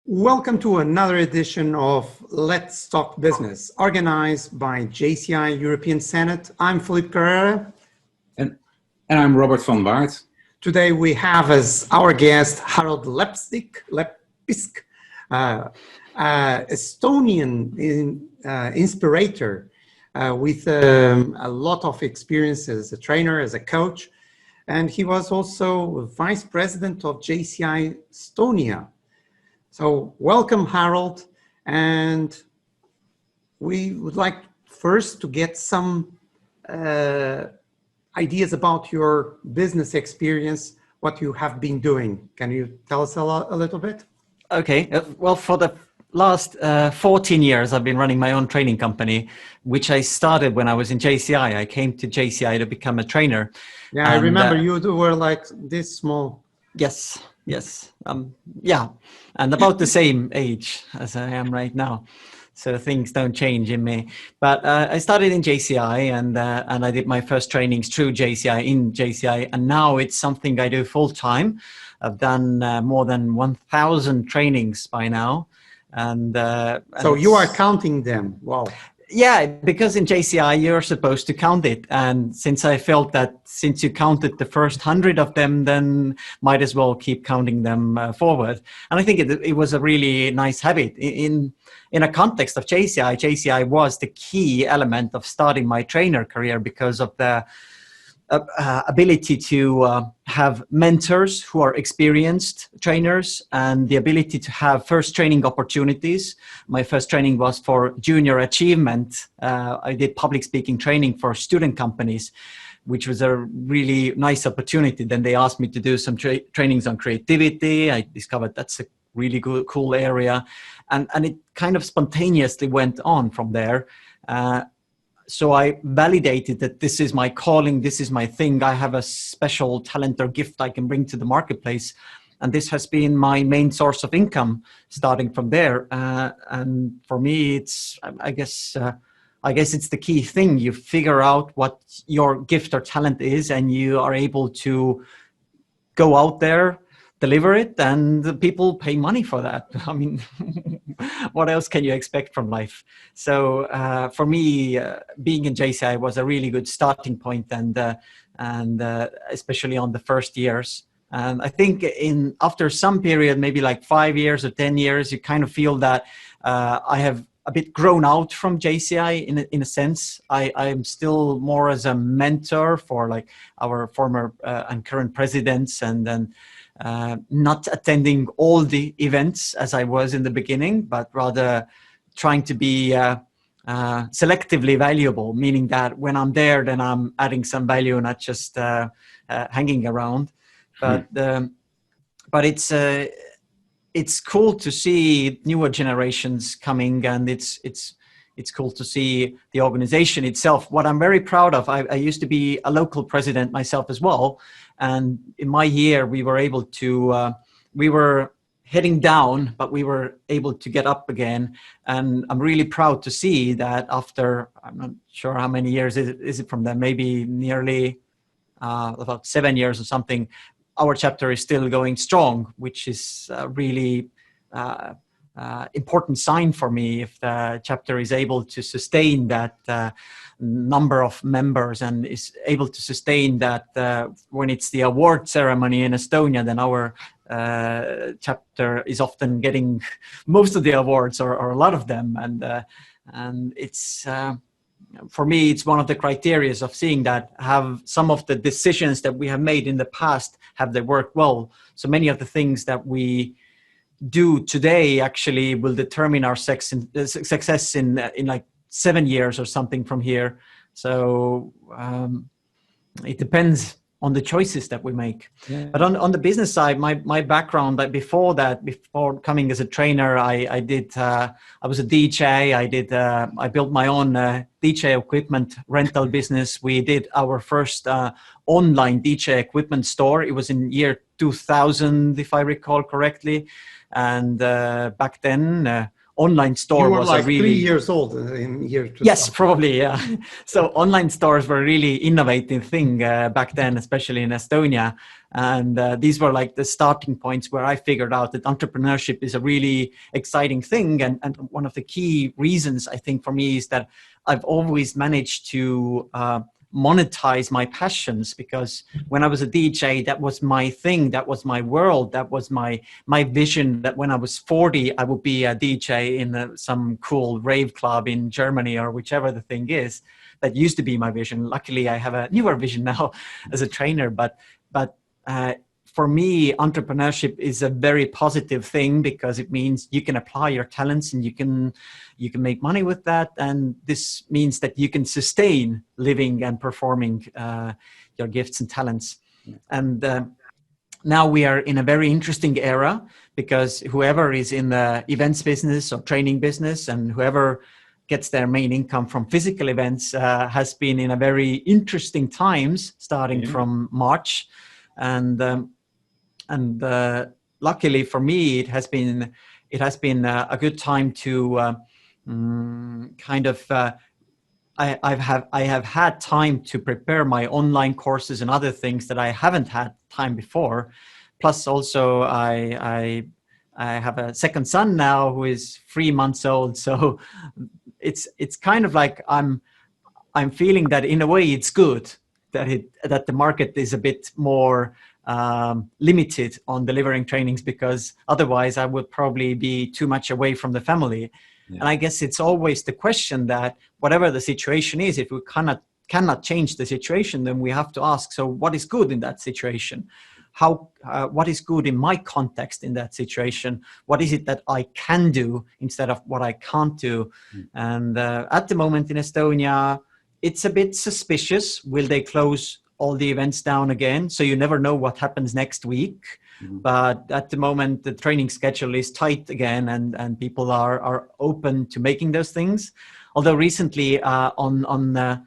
Welcome to another edition of Let's Talk Business, organized by JCI European Senate. I'm Filipe Carrera. And I'm Robbert van Waart. Today we have as our guest Harald Lepisk, Estonian inspirator with a lot of experience as a trainer, as a coach. And he was also vice president of JCI Estonia. So welcome, Harald, and we would like first to get some ideas about your business experience, what you have been doing. Can you tell us a little bit? Okay, well, for the last 14 years, I've been running my own training company, which I started when I was in JCI. I came to JCI to become a trainer. Yeah, I remember you were like this small. Yes. Yeah, and about the same age as I am right now, so things don't change in me. But I started in JCI, and I did my first trainings through JCI in JCI, and now it's something I do full time. I've done more than 1,000 trainings by now, and so you are counting them. Wow. Yeah, because in JCI you're supposed to count it, and since I felt that since you counted the first 100 of them, then might as well keep counting them forward. And I think it was a really nice habit. In a context of JCI, JCI was the key element of starting my trainer career because of the ability to have mentors who are experienced trainers and the ability to have first training opportunities. My first training was for junior achievement. I did public speaking training for student companies, which was a really nice opportunity. Then they asked me to do some trainings on creativity. I discovered that's a really cool area. And it kind of spontaneously went on from there. So I validated that this is my calling, this is my thing. I have a special talent or gift I can bring to the marketplace. And this has been my main source of income starting from there. And for me, it's, I guess it's the key thing. You figure out what your gift or talent is, and you are able to go out there, deliver it, and the people pay money for that. I mean, what else can you expect from life? So for me, being in JCI was a really good starting point, and especially on the first years. And I think after some period, maybe like 5 years or 10 years, you kind of feel that I have a bit grown out from JCI in a sense. I am still more as a mentor for like our former and current presidents, and then not attending all the events as I was in the beginning, but rather trying to be selectively valuable, meaning that when I'm there, then I'm adding some value, not just hanging around. But it's cool to see newer generations coming, and it's cool to see the organization itself. What I'm very proud of, I used to be a local president myself as well. And in my year, we were able to, we were heading down, but we were able to get up again. And I'm really proud to see that after, I'm not sure how many years is it from then, maybe nearly about 7 years or something, our chapter is still going strong, which is really important sign for me if the chapter is able to sustain that number of members and is able to sustain that when it's the award ceremony in Estonia, then our chapter is often getting most of the awards or a lot of them. And it's for me, it's one of the criteria of seeing that have some of the decisions that we have made in the past, have they worked well? So many of the things that we do today actually will determine our success in like 7 years or something from here. So it depends on the choices that we make. Yeah. But on the business side, my background, like before coming as a trainer, I was a DJ. I built my own DJ equipment rental business. We did our first online DJ equipment store. It was in year 2000, if I recall correctly. And back then, online store You were was like a really 3 years old in year 2000. Yes, probably, yeah. So online stores were a really innovative thing back then, especially in Estonia. And these were like the starting points where I figured out that entrepreneurship is a really exciting thing. And one of the key reasons, I think, for me is that I've always managed to monetize my passions, because when I was a DJ, that was my thing, that was my world, that was my vision, that when I was 40 I would be a DJ in some cool rave club in Germany or whichever the thing is. That used to be my vision. Luckily I have a newer vision now as a trainer, but for me, entrepreneurship is a very positive thing, because it means you can apply your talents and you can make money with that. And this means that you can sustain living and performing your gifts and talents. And now we are in a very interesting era, because whoever is in the events business or training business, and whoever gets their main income from physical events has been in a very interesting times starting from March. And luckily for me, it has been a good time to I have had time to prepare my online courses and other things that I haven't had time before. Plus, also I have a second son now who is 3 months old, so it's kind of like I'm feeling that in a way it's good that the market is a bit more limited on delivering trainings, because otherwise I would probably be too much away from the family. Yeah. And I guess it's always the question that whatever the situation is, if we cannot change the situation, then we have to ask, so what is good in that situation? What is good in my context in that situation? What is it that I can do instead of what I can't do? And at the moment in Estonia, it's a bit suspicious. Will they close all the events down again? So you never know what happens next week. But at the moment, the training schedule is tight again, and people are open to making those things. Although recently on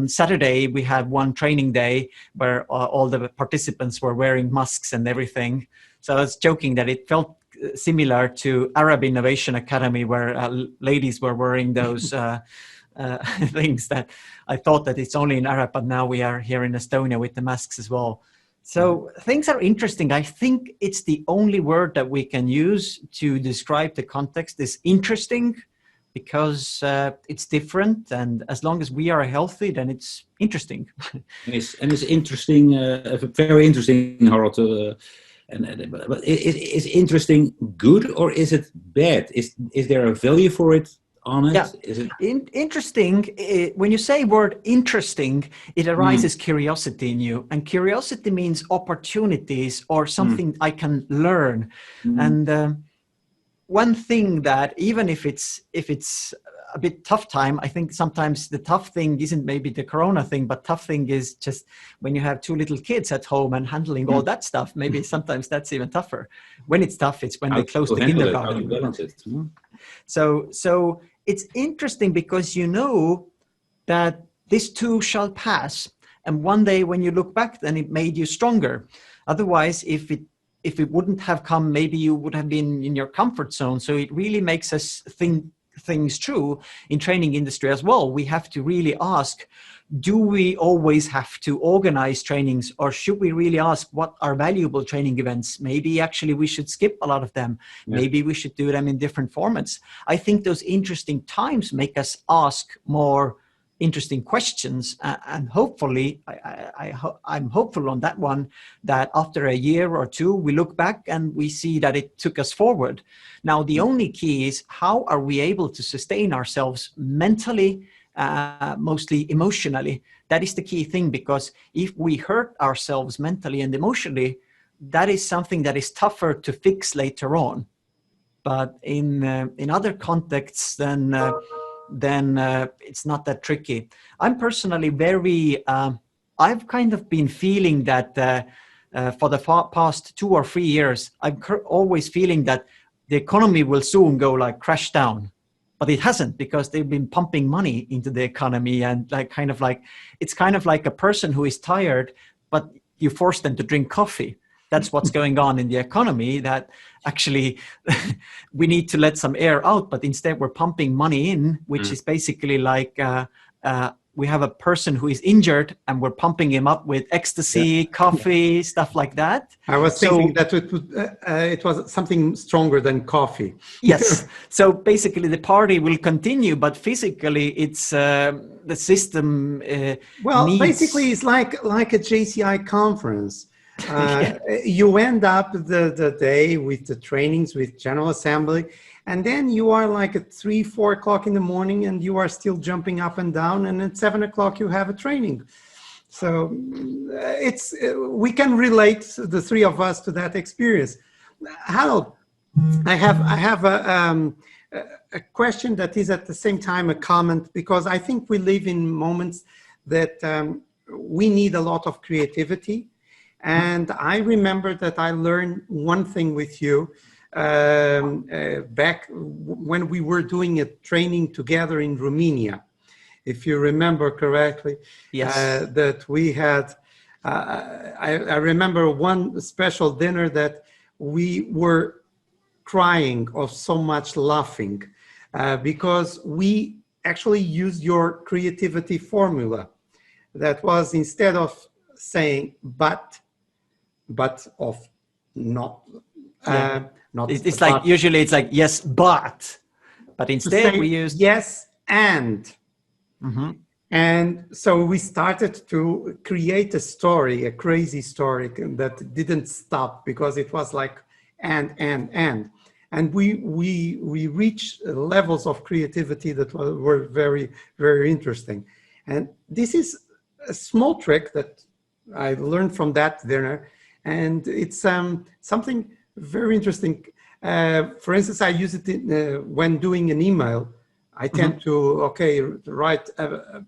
Saturday, we had one training day where all the participants were wearing masks and everything. So I was joking that it felt similar to Arab Innovation Academy, where ladies were wearing those things that I thought that it's only in Arab, but now we are here in Estonia with the masks as well. So things are interesting. I think it's the only word that we can use to describe the context is interesting, because it's different, and as long as we are healthy, then it's interesting. It's interesting, very interesting, Harald. But is interesting good or is it bad? Is there a value for it on it? Yeah. Is it interesting? When you say word interesting, it arises curiosity in you, and curiosity means opportunities or something I can learn. And one thing that even if it's a bit tough time, I think sometimes the tough thing isn't maybe the corona thing, but tough thing is just when you have 2 little kids at home and handling all that stuff. Maybe sometimes that's even tougher. When it's tough, it's when they close the kindergarten. How to balance it. So it's interesting because you know that this too shall pass, and one day when you look back, then it made you stronger. Otherwise, if it wouldn't have come, maybe you would have been in your comfort zone. So it really makes us think things true in training industry as well. We have to really ask, do we always have to organize trainings, or should we really ask what are valuable training events? Maybe actually we should skip a lot of them. Maybe we should do them in different formats. I think those interesting times make us ask more interesting questions, and hopefully I'm hopeful on that one, that after a year or two we look back and we see that it took us forward. Now the only key is, how are we able to sustain ourselves mentally, mostly emotionally? That is the key thing, because if we hurt ourselves mentally and emotionally, that is something that is tougher to fix later on. But in other contexts, then it's not that tricky. I'm personally very, I've kind of been feeling that for the past 2 or 3 years, I'm always feeling that the economy will soon go like crash down, but it hasn't, because they've been pumping money into the economy, and it's kind of like a person who is tired, but you force them to drink coffee. that's what's going on in the economy, that actually we need to let some air out, but instead we're pumping money in, which is basically like we have a person who is injured and we're pumping him up with ecstasy, coffee, stuff like that. I was thinking that it was something stronger than coffee. Yes. So basically the party will continue, but physically it's the system basically it's like a JCI conference. You end up the day with the trainings, with General Assembly, and then you are like at 3, 4 o'clock in the morning and you are still jumping up and down, and at 7 o'clock you have a training. So we can relate, the three of us, to that experience. Harold, I have a question that is at the same time a comment, because I think we live in moments that we need a lot of creativity. And I remember that I learned one thing with you back when we were doing a training together in Romania, if you remember correctly. Yes. That we had, I remember one special dinner that we were crying of so much laughing because we actually used your creativity formula. That was, instead of saying but of not. It's like, usually it's like yes, but instead we use yes and. And so we started to create a story, a crazy story that didn't stop, because it was like and we reached levels of creativity that were very, very interesting. And this is a small trick that I learned from that dinner, and it's something very interesting. For instance, I use it when doing an email. I tend to write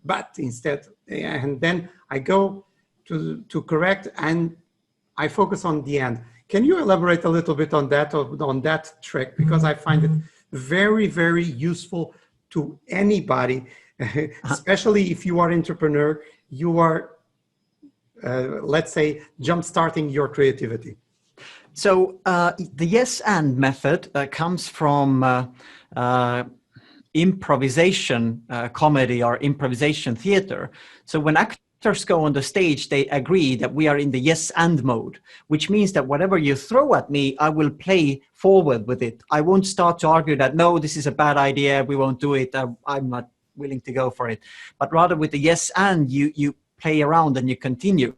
but instead, and then I go to correct, and I focus on the end. Can you elaborate a little bit on that trick? Because I find it very, very useful to anybody, especially if you are an entrepreneur, you are, let's say, jump-starting your creativity. So the yes and method comes from improvisation comedy or improvisation theater. So when actors go on the stage, they agree that we are in the yes and mode, which means that whatever you throw at me, I will play forward with it. I won't start to argue that, no, this is a bad idea, we won't do it, I'm not willing to go for it. But rather with the yes and, you play around and you continue.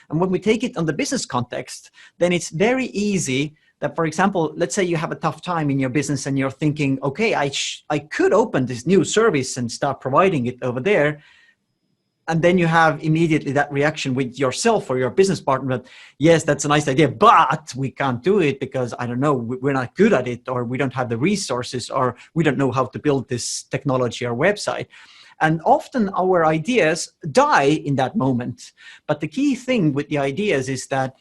And when we take it on the business context, then it's very easy that, for example, let's say you have a tough time in your business and you're thinking, okay, I could open this new service and start providing it over there. And then you have immediately that reaction with yourself or your business partner that, yes, that's a nice idea, but we can't do it because, I don't know, we're not good at it, or we don't have the resources, or we don't know how to build this technology or website. And often our ideas die in that moment. But the key thing with the ideas is that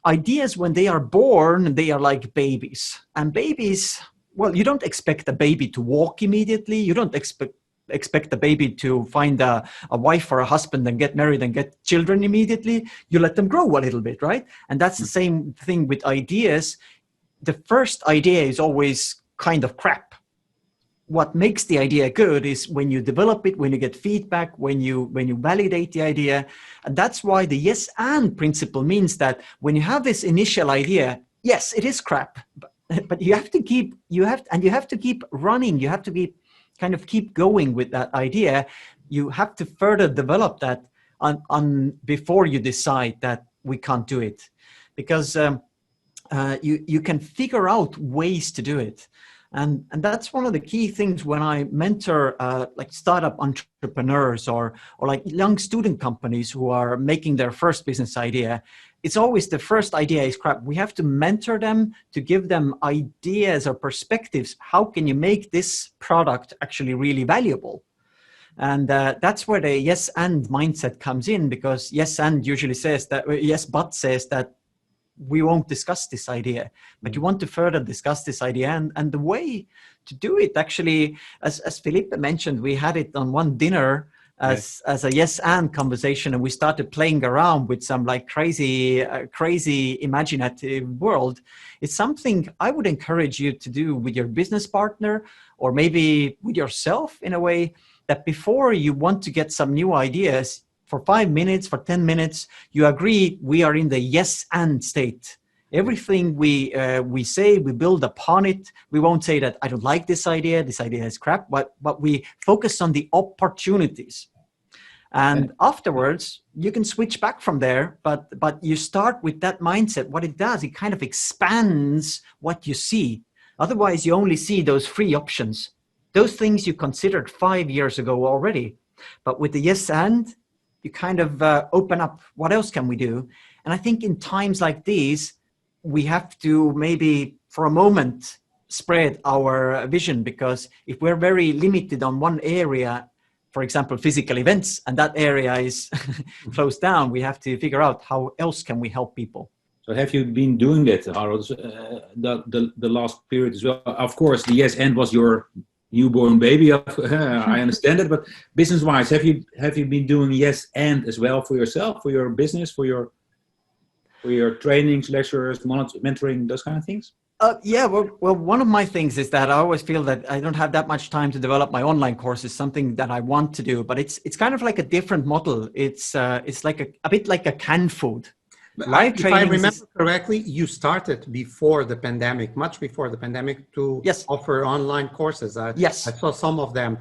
ideas, when they are born, they are like babies. And babies, well, you don't expect a baby to walk immediately. You don't expect a baby to find a wife or a husband and get married and get children immediately. You let them grow a little bit, right? And that's the same thing with ideas. The first idea is always kind of crap. What makes the idea good is when you develop it, when you get feedback, when you validate the idea. And that's why the yes and principle means that when you have this initial idea, yes, it is crap, but you have to keep running. You have to keep going with that idea. You have to further develop that on before you decide that we can't do it, because you can figure out ways to do it. And that's one of the key things when I mentor like startup entrepreneurs or like young student companies who are making their first business idea. It's always the first idea is crap. We have to mentor them to give them ideas or perspectives. How can you make this product actually really valuable? And that's where the yes and mindset comes in, because yes and usually says that, yes but says that we won't discuss this idea, but you want to further discuss this idea. And the way to do it, actually, as Filipe mentioned, we had it on one dinner as a yes and conversation, and we started playing around with some like crazy imaginative world. It's something I would encourage you to do with your business partner, or maybe with yourself, in a way that before you want to get some new ideas, for 5 minutes, for 10 minutes, you agree we are in the yes and state. Everything we say, we build upon it. We won't say that I don't like this idea is crap, but we focus on the opportunities. And afterwards, you can switch back from there, but you start with that mindset. What it does, it kind of expands what you see. Otherwise, you only see those three options, those things you considered 5 years ago already. But with the yes and, you kind of open up, what else can we do? And I think in times like these, we have to maybe for a moment spread our vision, because if we're very limited on one area, for example, physical events, and that area is closed down, we have to figure out how else can we help people. So have you been doing that, Harald, the last period as well? Of course, the yes and was your newborn baby. I understand it, but business-wise, have you been doing yes and as well for yourself, for your business, for your trainings, lectures, mentoring, those kind of things? Yeah, well, one of my things is that I always feel that I don't have that much time to develop my online courses, something that I want to do, but it's kind of like a different model. It's like a bit like a canned food. If I remember correctly, you started before the pandemic, much before the pandemic, to offer online courses. Yes. I saw some of them.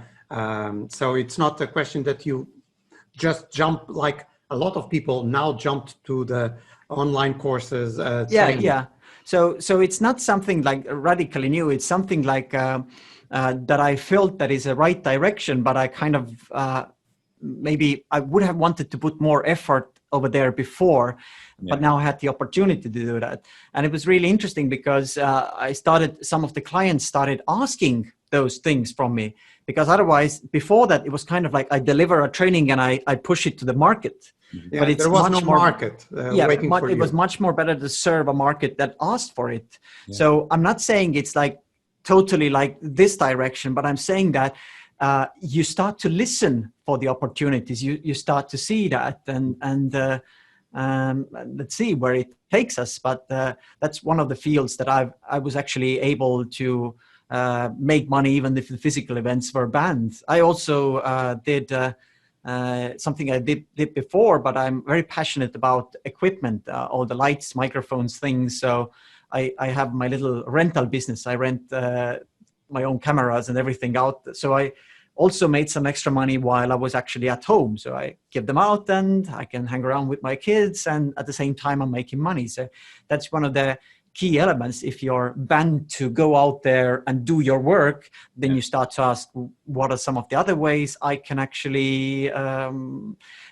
So it's not a question that you just jump, like a lot of people now jumped to the online courses. Yeah. So it's not something like radically new. It's something like that I felt that is a right direction, but I kind of maybe I would have wanted to put more effort over there before, but now I had the opportunity to do that. And it was really interesting because some of the clients started asking those things from me, because otherwise before that it was kind of like I deliver a training and I push it to the market. Yeah, but there was no market waiting for you. It was much more better to serve a market that asked for it. Yeah. So I'm not saying it's like totally like this direction, but I'm saying that you start to listen for the opportunities. You start to see that, and let's see where it takes us. But that's one of the fields that I was actually able to make money even if the physical events were banned. I also did something I did before, but I'm very passionate about equipment, all the lights, microphones, things. So I have my little rental business. I rent my own cameras and everything out. So I also made some extra money while I was actually at home. So I give them out and I can hang around with my kids, and at the same time I'm making money. So that's one of the key elements. If you're banned to go out there and do your work, then you start to ask, what are some of the other ways I can actually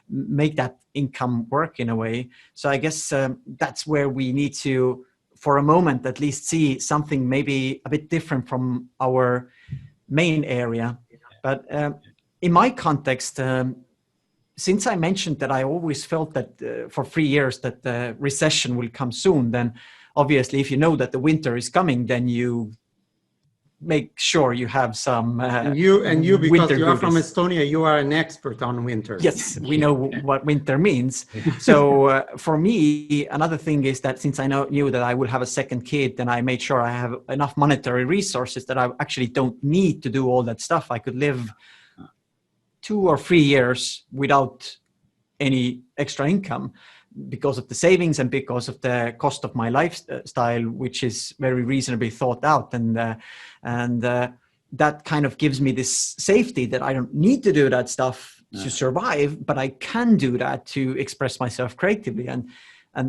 make that income work in a way? So I guess that's where we need to, for a moment at least, see something maybe a bit different from our main area. But in my context, since I mentioned that I always felt that for 3 years that the recession will come soon, then obviously, if you know that the winter is coming, then you make sure you have some you because you are from Estonia, you are an expert on winter. Yes, we know what winter means. So for me, another thing is that since I knew that I will have a second kid, then I made sure I have enough monetary resources that I actually don't need to do all that stuff. I could live 2 or 3 years without any extra income, because of the savings and because of the cost of my lifestyle, which is very reasonably thought out. And that kind of gives me this safety that I don't need to do that stuff to survive, but I can do that to express myself creatively. And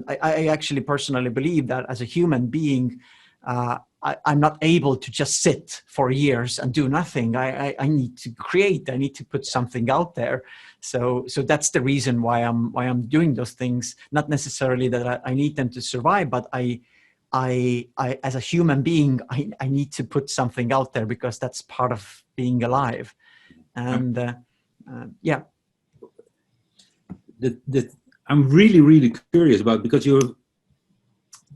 I actually personally believe that as a human being, I'm not able to just sit for years and do nothing. I need to create. I need to put something out there. So that's the reason why I'm doing those things. Not necessarily that I need them to survive, but I as a human being, I need to put something out there because that's part of being alive. And I'm really curious about, because you're.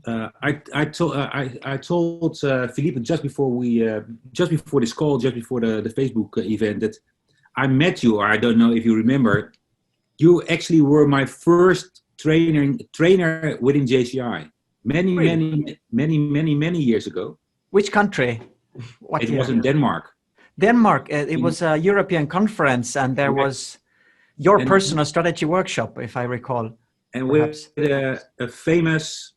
I told Filipe just before this call, just before the Facebook event, that I met you, or I don't know if you remember, you actually were my first trainer within JCI. Really? Many years ago. Which country? What It year? was in Denmark. Denmark. It was a European conference, and there was your And- personal strategy workshop, if I recall. And Perhaps. with a famous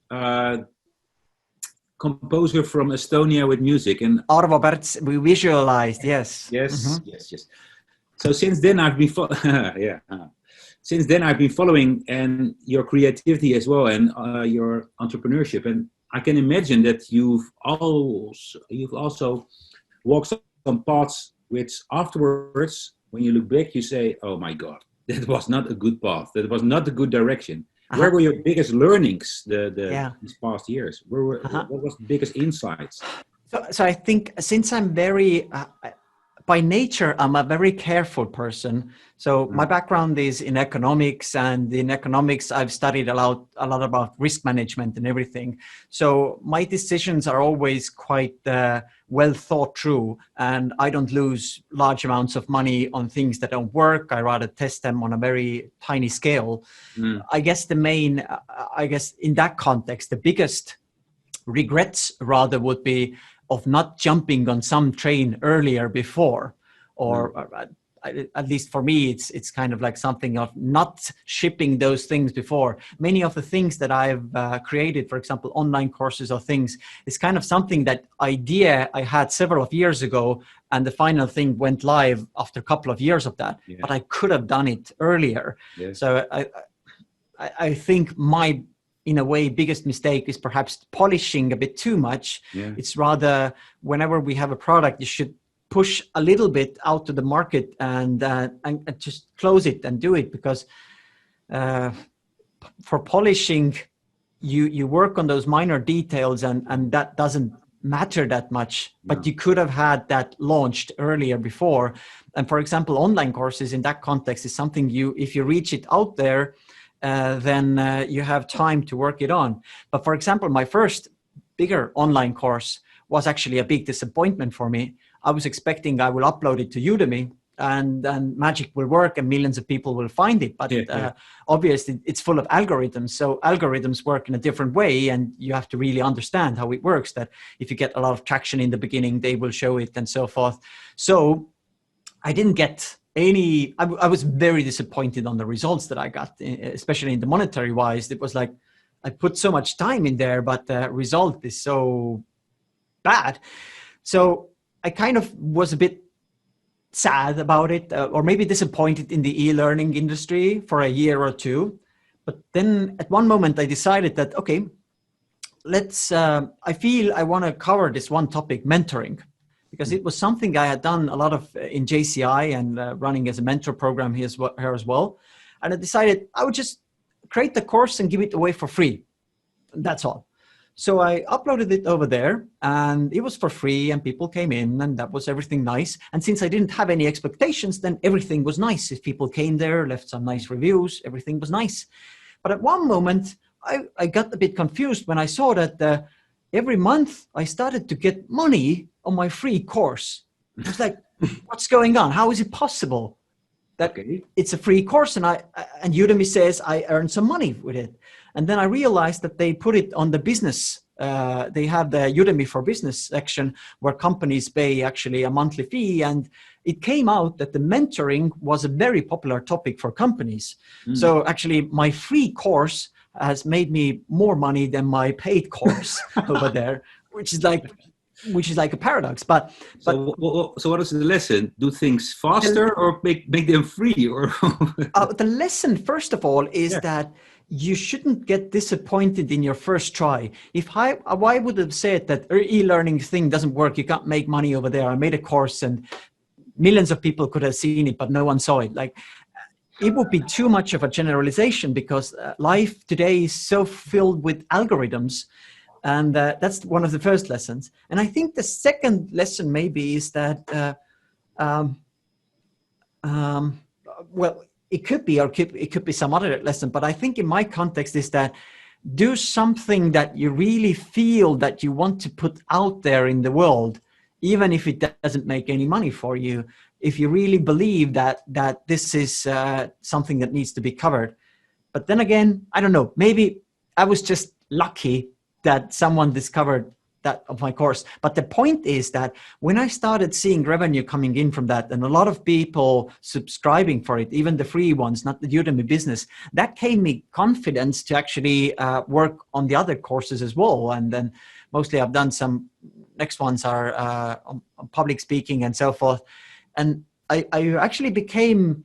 composer from Estonia with music. And Robbert, we visualized, yes. yes. So since then I've been since then I've been following and your creativity as well, and your entrepreneurship. And I can imagine that you've also walked some paths which afterwards, when you look back, you say, "Oh my God, that was not a good path. That was not a good direction." Where were your biggest learnings these past years? What was the biggest insights? So I think since I'm very, by nature, I'm a very careful person. So my background is in economics, and in economics, I've studied a lot about risk management and everything. So my decisions are always quite well thought through, and I don't lose large amounts of money on things that don't work. I rather test them on a very tiny scale. I guess in that context, the biggest regrets rather would be of not jumping on some train earlier before, or at least for me, it's kind of like something of not shipping those things before. Many of the things that I've created, for example, online courses or things, is kind of something that idea I had several of years ago, and the final thing went live after a couple of years of that. But I could have done it earlier. So I think my, in a way, biggest mistake is perhaps polishing a bit too much. It's rather, whenever we have a product, you should push a little bit out to the market and just close it and do it, because for polishing, you work on those minor details and that doesn't matter that much, but you could have had that launched earlier before. And for example, online courses in that context is something if you reach it out there, then you have time to work it on. But for example, my first bigger online course was actually a big disappointment for me. I was expecting I will upload it to Udemy and magic will work and millions of people will find it. But obviously it's full of algorithms. So algorithms work in a different way, and you have to really understand how it works, that if you get a lot of traction in the beginning, they will show it and so forth. So I didn't get I was very disappointed on the results that I got, especially in the monetary wise. It was like, I put so much time in there, but the result is so bad. So I kind of was a bit sad about it, or maybe disappointed in the e-learning industry for a year or two. But then at one moment I decided that, okay, I feel I want to cover this one topic, mentoring. Because it was something I had done a lot of in JCI and running as a mentor program here as well. And I decided I would just create the course and give it away for free. That's all. So I uploaded it over there and it was for free and people came in and that was everything nice. And since I didn't have any expectations, then everything was nice. If people came there, left some nice reviews, everything was nice. But at one moment, I got a bit confused when I saw that every month I started to get money on my free course. I was like, what's going on? How is it possible that it's a free course and Udemy says I earn some money with it? And then I realized that they put it on the business. They have the Udemy for Business section where companies pay actually a monthly fee. And it came out that the mentoring was a very popular topic for companies. So actually my free course has made me more money than my paid course over there, which is like a paradox. But so what is the lesson? Do things faster or make them free? Or the lesson, first of all, is that you shouldn't get disappointed in your first try. If I would have said that e-learning thing doesn't work, you can't make money over there. I made a course and millions of people could have seen it, but no one saw it. Like, it would be too much of a generalization because life today is so filled with algorithms. And that's one of the first lessons. And I think the second lesson maybe is that, well, it could be, or it could be some other lesson, but I think in my context is that do something that you really feel that you want to put out there in the world, even if it doesn't make any money for you. if you really believe that this is something that needs to be covered. But then again, I don't know, maybe I was just lucky that someone discovered that of my course. But the point is that when I started seeing revenue coming in from that, and a lot of people subscribing for it, even the free ones, not the Udemy business, that gave me confidence to actually work on the other courses as well. And then mostly I've done some, next ones are on public speaking and so forth. And I actually became,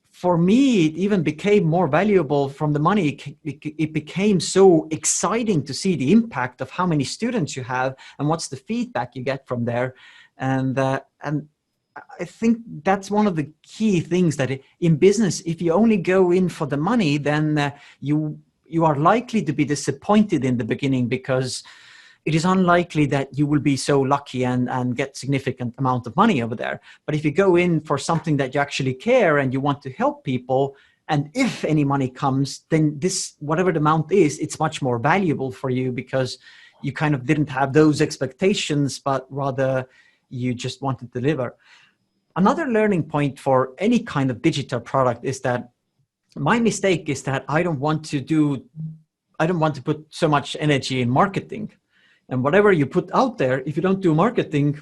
for me, it even became more valuable from the money. It became so exciting to see the impact of how many students you have and what's the feedback you get from there. And I think that's one of the key things that in business, if you only go in for the money, then you are likely to be disappointed in the beginning, because it is unlikely that you will be so lucky and get significant amount of money over there. But if you go in for something that you actually care and you want to help people, and if any money comes, then this, whatever the amount is, it's much more valuable for you, because you kind of didn't have those expectations, but rather you just want to deliver. Another learning point for any kind of digital product is that my mistake is that I don't want to put so much energy in marketing. And whatever you put out there, if you don't do marketing,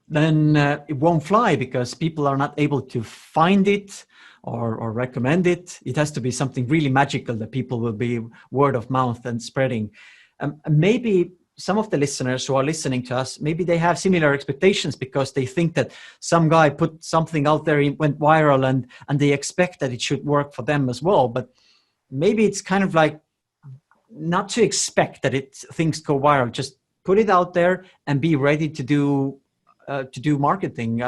then it won't fly, because people are not able to find it or recommend it. It has to be something really magical that people will be word of mouth and spreading. Maybe some of the listeners who are listening to us, maybe they have similar expectations, because they think that some guy put something out there, it went viral, and they expect that it should work for them as well. But maybe it's kind of like, not to expect that things go viral. Just put it out there and be ready to do marketing.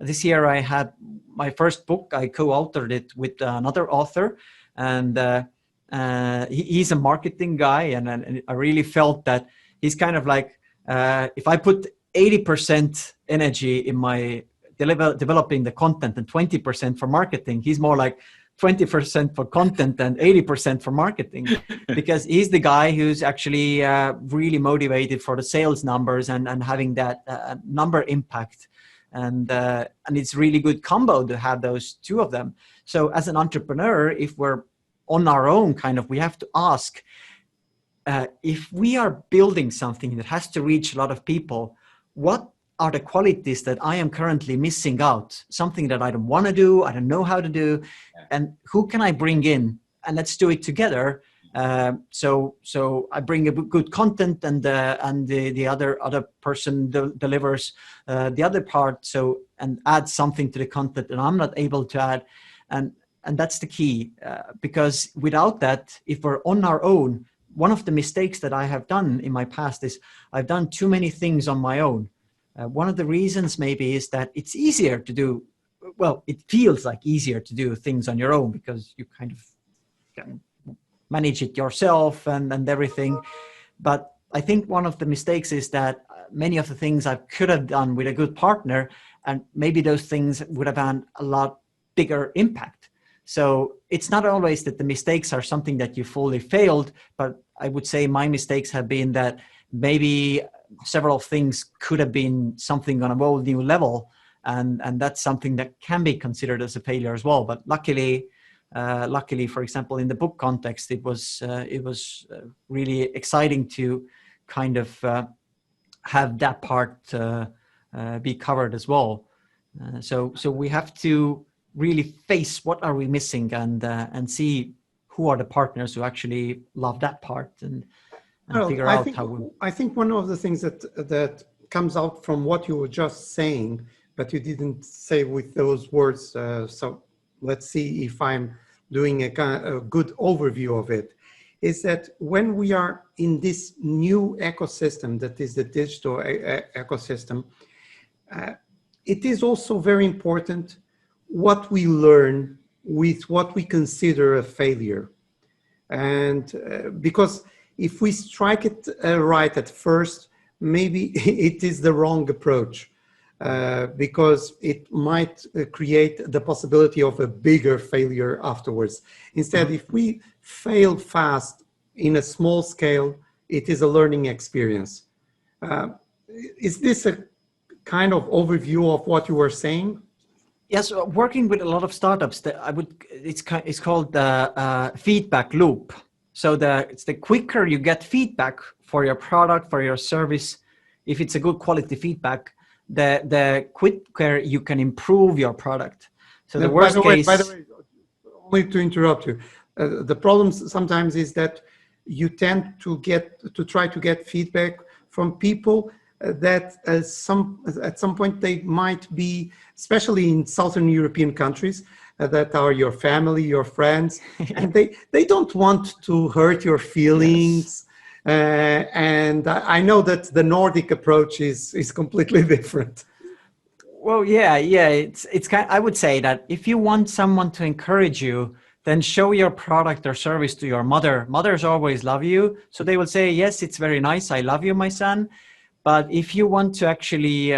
This year I had my first book. I co-authored it with another author, and he's a marketing guy, and I really felt that he's kind of like, if I put 80% energy in my developing the content and 20% for marketing, he's more like 20% for content and 80% for marketing, because he's the guy who's actually really motivated for the sales numbers and having that number impact. And it's really good combo to have those two of them. So as an entrepreneur, if we're on our own, we have to ask, if we are building something that has to reach a lot of people, what are the qualities that I am currently missing out? Something that I don't want to do, I don't know how to do, and who can I bring in? And let's do it together. So I bring a good content, and the other person delivers the other part. So, and add something to the content that I'm not able to add, and that's the key. Because without that, if we're on our own, one of the mistakes that I have done in my past is I've done too many things on my own. One of the reasons maybe is that it's easier to do, well, it feels like easier to do things on your own, because you kind of can manage it yourself and everything. But I think one of the mistakes is that many of the things I could have done with a good partner, and maybe those things would have had a lot bigger impact. So it's not always that the mistakes are something that you fully failed, but I would say my mistakes have been that maybe several things could have been something on a whole new level, and that's something that can be considered as a failure as well. But luckily, for example, in the book context, it was really exciting to kind of have that part be covered as well. So we have to really face what are we missing, and see who are the partners who actually love that part, and figure out how we... I think one of the things that comes out from what you were just saying, but you didn't say with those words, so let's see if I'm doing a good overview of it, is that when we are in this new ecosystem that is the digital ecosystem, it is also very important what we learn with what we consider a failure. And because if we strike it right at first, maybe it is the wrong approach, because it might create the possibility of a bigger failure afterwards. Instead, if we fail fast in a small scale, it is a learning experience. Is this a kind of overview of what you were saying? Yes, working with a lot of startups, that it's called the feedback loop. So it's the quicker you get feedback for your product, for your service, if it's a good quality feedback, the quicker you can improve your product. So the worst case. By the way, only to interrupt you, the problem sometimes is that you tend to try to get feedback from people that at some point they might be, especially in Southern European countries, that are your family, your friends, and they don't want to hurt your feelings. Yes. And I know that the Nordic approach is completely different. Well, yeah. It's kind. I would say that if you want someone to encourage you, then show your product or service to your mother. Mothers always love you, so they will say, "Yes, it's very nice. I love you, my son." But if you want to actually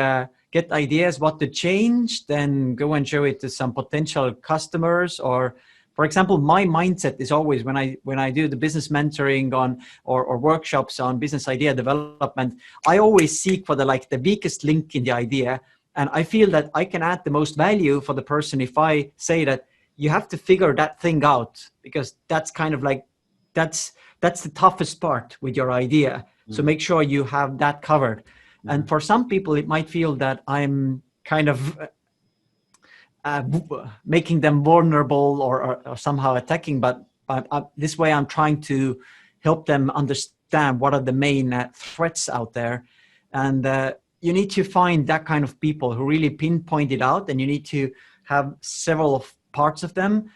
get ideas what to change, then go and show it to some potential customers. Or, for example, my mindset is always when I do the business mentoring on or workshops on business idea development, I always seek for the weakest link in the idea. And I feel that I can add the most value for the person if I say that you have to figure that thing out, because that's kind of that's the toughest part with your idea. So make sure you have that covered. And for some people, it might feel that I'm kind of making them vulnerable or somehow attacking. But this way, I'm trying to help them understand what are the main threats out there. And you need to find that kind of people who really pinpoint it out. And you need to have several parts of them.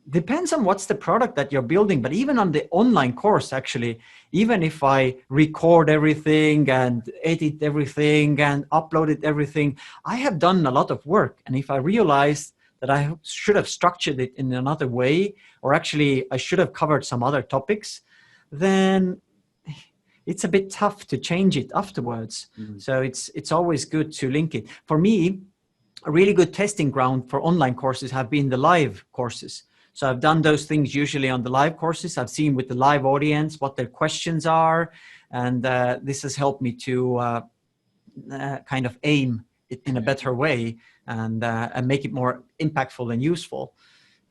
Depends on what's the product that you're building, but even on the online course, actually, even if I record everything and edit everything and uploaded everything, I have done a lot of work. And if I realize that I should have structured it in another way, or actually I should have covered some other topics, then it's a bit tough to change it afterwards. So it's always good to link it. For me, a really good testing ground for online courses have been the live courses. So I've done those things usually on the live courses. I've seen with the live audience what their questions are. And this has helped me to kind of aim it in a better way and make it more impactful and useful.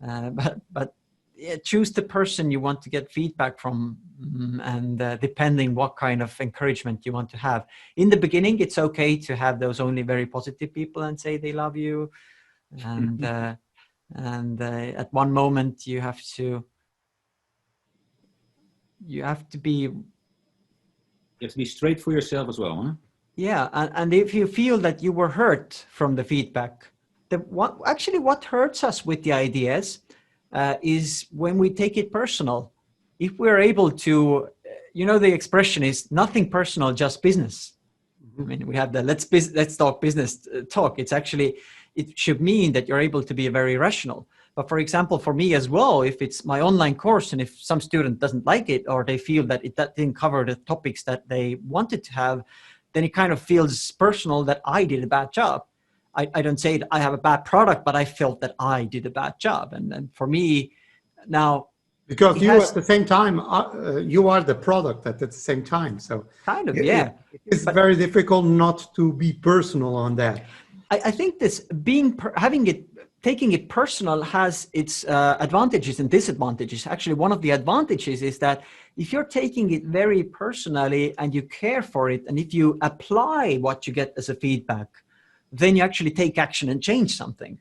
But yeah, choose the person you want to get feedback from, and depending what kind of encouragement you want to have. In the beginning, it's okay to have those only very positive people and say they love you. And at one moment you have to be straight for yourself as well, huh? Yeah, and if you feel that you were hurt from the feedback, what hurts us with the ideas is when we take it personal. If we're able to, the expression is nothing personal, just business. I mean, we have the let's talk business talk. It's actually, it should mean that you're able to be very rational. But for example, for me as well, if it's my online course and if some student doesn't like it, or they feel that that didn't cover the topics that they wanted to have, then it kind of feels personal that I did a bad job. I don't say that I have a bad product, but I felt that I did a bad job. And for me now, because you at the same time, you are the product at the same time. So kind of, yeah. It's very difficult not to be personal on that. I think this taking it personal has its advantages and disadvantages. Actually, one of the advantages is that if you're taking it very personally and you care for it, and if you apply what you get as a feedback, then you actually take action and change something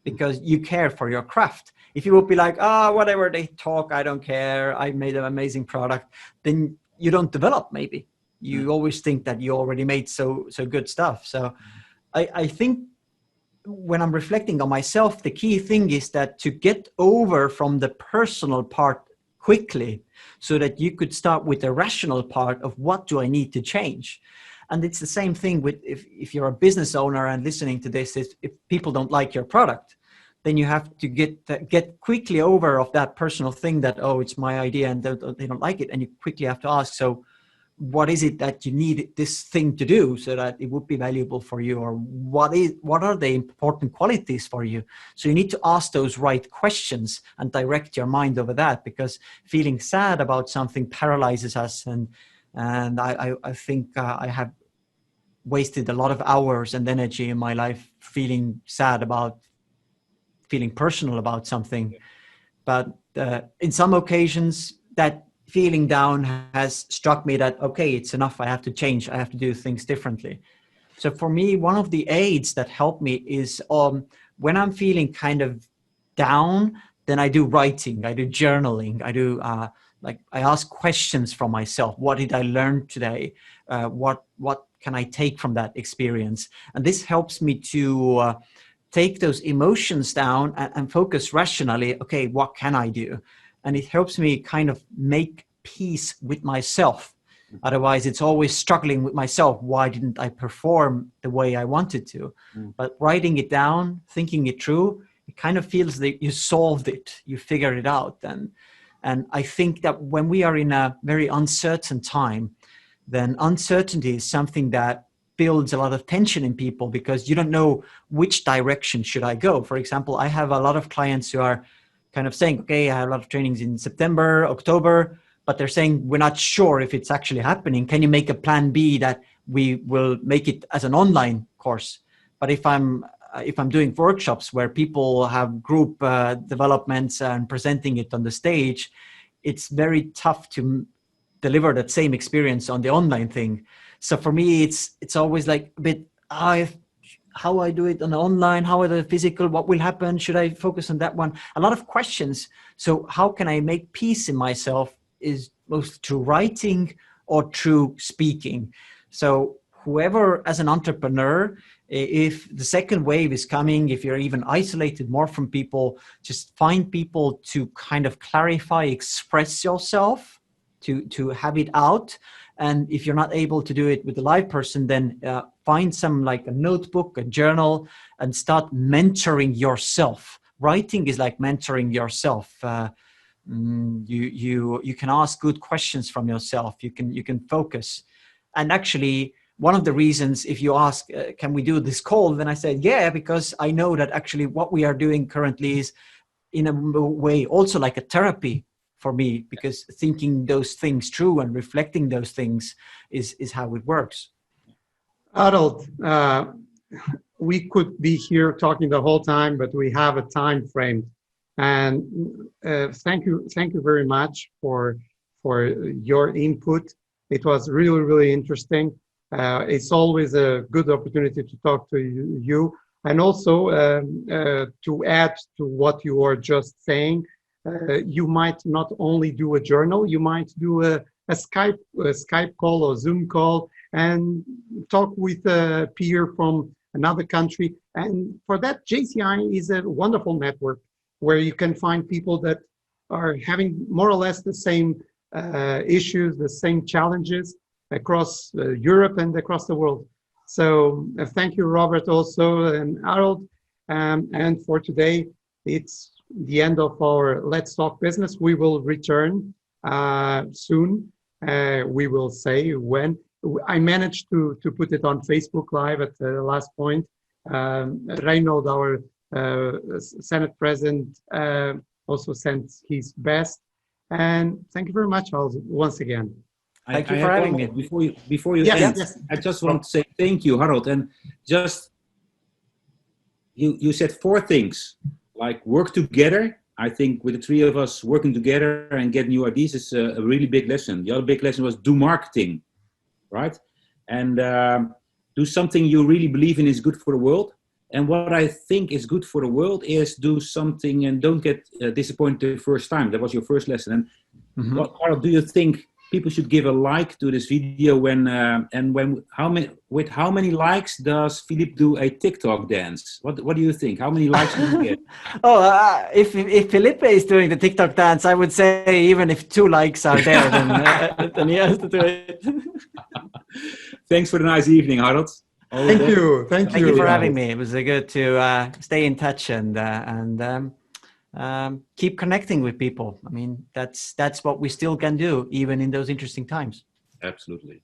because you care for your craft. If you would be like, whatever they talk, I don't care, I made an amazing product, then you don't develop maybe. You always think that you already made so good stuff. So I think when I'm reflecting on myself, the key thing is that to get over from the personal part quickly so that you could start with the rational part of what do I need to change. And it's the same thing with if you're a business owner and listening to this, if people don't like your product, then you have to get quickly over of that personal thing that, it's my idea and they don't like it. And you quickly have to ask, so what is it that you need this thing to do so that it would be valuable for you? Or what are the important qualities for you? So you need to ask those right questions and direct your mind over that, because feeling sad about something paralyzes us. And I think I have wasted a lot of hours and energy in my life feeling sad about, feeling personal about something. But in some occasions, that feeling down has struck me that, okay, it's enough. I have to change. I have to do things differently. So for me, one of the aids that helped me is when I'm feeling kind of down, then I do writing, I do journaling, I do I ask questions from myself. What did I learn today? What can I take from that experience? And this helps me to take those emotions down and focus rationally. Okay, what can I do? And it helps me kind of make peace with myself. Otherwise, it's always struggling with myself. Why didn't I perform the way I wanted to? But writing it down, thinking it through, it kind of feels that you solved it, you figured it out. And I think that when we are in a very uncertain time, then uncertainty is something that builds a lot of tension in people, because you don't know which direction should I go. For example, I have a lot of clients who are kind of saying, okay, I have a lot of trainings in September, October, but they're saying, we're not sure if it's actually happening. Can you make a plan B that we will make it as an online course? But if I'm doing workshops where people have group developments and presenting it on the stage, it's very tough to deliver that same experience on the online thing. So for me, it's always like a bit, how I do it on the online, how are the physical, what will happen? Should I focus on that one? A lot of questions. So how can I make peace in myself is both through writing or through speaking. So whoever, as an entrepreneur, if the second wave is coming, if you're even isolated more from people, just find people to kind of clarify, express yourself, to have it out. And if you're not able to do it with a live person, then find some, like a notebook, a journal, and start mentoring yourself. Writing is like mentoring yourself. You can ask good questions from yourself. You can focus. And actually, one of the reasons, if you ask, can we do this call? Then I said, yeah, because I know that actually what we are doing currently is in a way also like a therapy for me, because thinking those things through and reflecting those things is how it works. Harald, we could be here talking the whole time, but we have a time frame. And thank you very much for your input. It was really, really interesting. It's always a good opportunity to talk to you. And also to add to what you are just saying, you might not only do a journal, you might do a Skype call or Zoom call and talk with a peer from another country. And for that, JCI is a wonderful network where you can find people that are having more or less the same issues, the same challenges across Europe and across the world. So thank you, Robbert, also, and Harald. And for today, it's the end of our Let's Talk Business. We will return soon. We will say when. I managed to put it on Facebook Live at the last point. Reynold, our Senate President, also sent his best. And thank you very much, once again. Thank you for having me. Before you end, I just want to say thank you, Harald. And just, you said 4 things, like work together. I think with the 3 of us working together and get new ideas is a really big lesson. The other big lesson was do marketing, right? And do something you really believe in is good for the world. And what I think is good for the world is do something and don't get disappointed the first time. That was your first lesson. And what, Harald, do you think people should give a like to this video with how many likes does Filipe do a TikTok dance? What do you think? How many likes do you get? If Filipe is doing the TikTok dance, I would say even if 2 likes are there, then he has to do it. Thanks for the nice evening, Harald. Thank you. Thank you for having me. It was good to stay in touch and keep connecting with people. I mean, that's what we still can do, even in those interesting times. Absolutely.